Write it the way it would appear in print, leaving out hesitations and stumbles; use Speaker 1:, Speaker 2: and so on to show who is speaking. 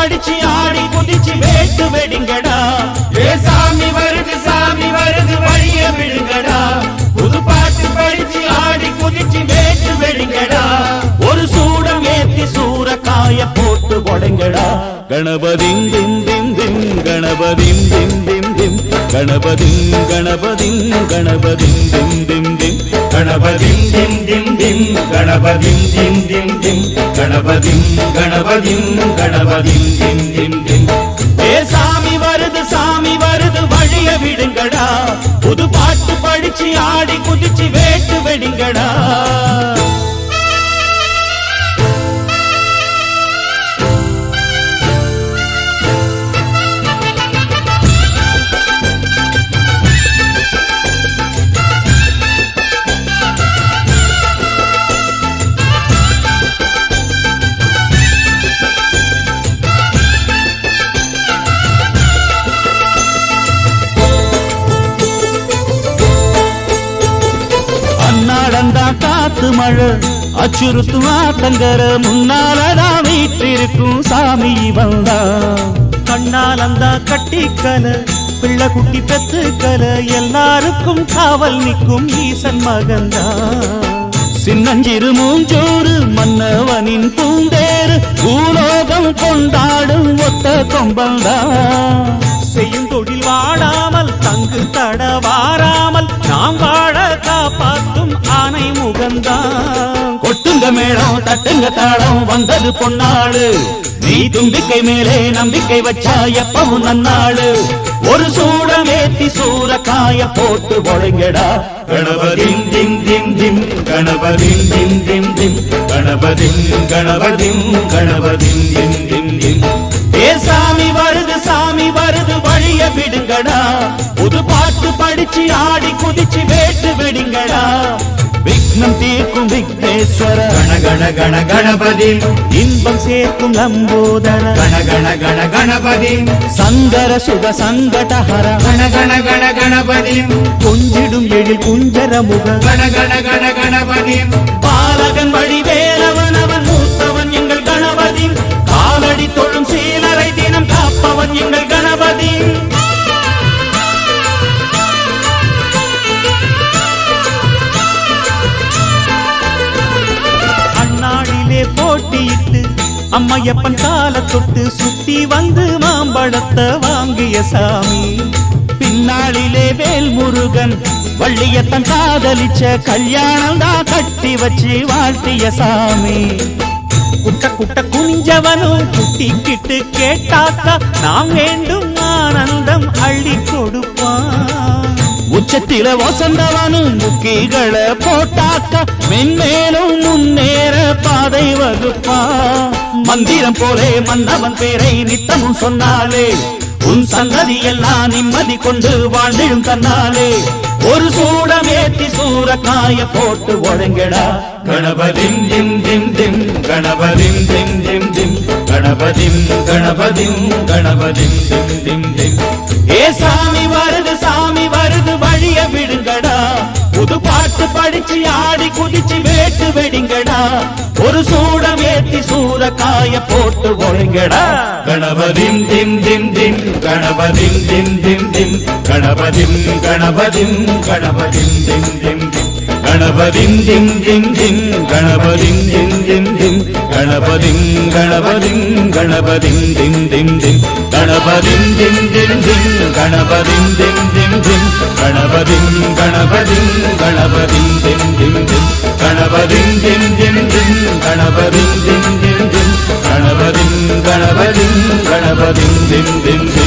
Speaker 1: படிச்சு ஆடி குதிச்சு வேட்டு வெடிங்கடா. ஏ சாமி வருது வழிய விடுங்கடா. புது பாட்டு படிச்சு ஆடி குதிச்சு வேட்டு வெடிங்கடா. ஒரு சூடம் ஏத்தி சூரக்காய போட்டு உடைங்கடா. கணபதிம் திம் திம் திம் கணபதிம் திம் திம் திம் கணபதிம் கணபதிம் கணபதிம் திம் திம் திம் கணபதிம் திம் திம் திம் கணபதிம் திம் திம் திம் கணபதிம் கணபதிம் கணபதிம் திம் திம் திம். ஏ சாமி வருது வழிய விடுங்கடா. புது பாட்டு படிச்சு ஆடி குதிச்சு வேட்டு வெடிங்கடா. காத்து மழை அச்சுறுத்தும் ஆத்தங்கர முன்னாலதான் வீற்றிருக்கும் சாமி வந்தா. கண்ணால் அந்த கட்டிக்கல பிள்ளை குட்டி பெத்துக்கல எல்லாருக்கும் காவல் நிற்கும் ஈசன் மகந்தா. சின்னஞ்சிறு மூஞ்சோறு மன்னவனின் பூந்தேறு பூலோகம் கொண்டாடும் ஒத்த கொம்பந்தா. செய்யும் தொழில் வாடாமல் தங்கு தட வாராமல் நாம் வாழ காப்பாற்றும் ஆனை முகந்தான். கொட்டுங்க மேளம் தட்டுங்க தாளம் வந்தது பொன்னாடு. நீ தும்பிக்கை மேலே நம்பிக்கை வச்சா எப்பவும் நன்னாடு. ஒரு சூடம் ஏத்தி சூரக்காய போட்டு ஒழுங்கடா. கணபதிம் திம் திம் திம் கணபதிம் திம் திம் திம் கணபதிம் கணபதிம் கணபதிம் திம் திம் திம். ஏ சாமி வருது வழிய விடுங்கடா. புது பாட்டு படிச்சு ஆடி குதிச்சு வேட்டு வெடிங்கடா. விக்னம் தீர்க்கும் விக்னேஸ்வர கண கண கண கணபதி. இன்பம் சேர்க்கும் லம்போதர கண கண கண கணபதி. சங்கர சுக சங்கடஹர கண கண கண கணபதி. கொஞ்சிடும் எழில் குஞ்சர முக கண கண கண கணபதி. பாலகன் வடிவேலவன் அவன் மூத்தவன் எங்கள் கணபதி. காலடி தொழும் சீலரை தினம் காப்பவன் எங்கள் கணபதி. அண்ணாடிலே போட்டியிட்டு அம்மையப்பன் கால தொட்டு சுத்தி வந்து மாம்பழத்தை வாங்கிய சாமி. பின்னாளிலே வேல் முருகன் வள்ளியத்தன் காதலிச்ச கல்யாணம் தான் கட்டி வச்சு வாழ்த்திய சாமி. குட்ட குட்ட குனிஞ்சவனும் குட்டிக்கிட்டு கேட்டாக்கா நாம் வேண்டும் ஆனந்தம் அள்ளி கொடுப்பான். உச்சத்தில வசந்தவனும் முக்கிகளை போட்டாக்கா மென்மேலும் முன்னேற பாதை வகுப்பான். மந்திரம் போலே மன்னவன் பேரை நித்தமும் சொன்னாலே உன் சந்ததி எல்லாம் நிம்மதி கொண்டு வாழ்ந்திடும் தன்னாலே. ஒரு சூடம் ஏத்தி சூரக்காய போட்டு ஒழுங்கடா. கணபதிம் திம் திம் திம் கணபதிம் திம் திம் திம் கணபதிம் கணபதிம் கணபதிம் திம் திம் திம். ஏ சாமி வருது வழிய விடுங்கடா. புது பாட்டு படிச்சு ஆடி குதிச்சு வேட்டு வெடிங்கடா. ஒரு சூடம் ஏத்தி சூரக்காய போட்டு ஒழுங்கடா. கணபதிம் திம் திம் திம் கணபதிம் திம் திம் திம் கணபதிம் கணபதிம் கணபதிம் திம் திம் திம் கணபதிம் திம் திம் திம் கணபதிம் திம் திம் திம் கணபதிம் கணபதிம் கணபதிம் திம் திம் திம் கணபதிம் திம் திம் திம் கணபதிம் திம் திம் திம் கணபதிம் கணபதிம் கணபதிம் திம் திம் திம் கணபதிம் திம் திம் திம் கணபதிம் திம் திம் திம் கணபதிம் கணபதிம் கணபதிம் திம் திம்.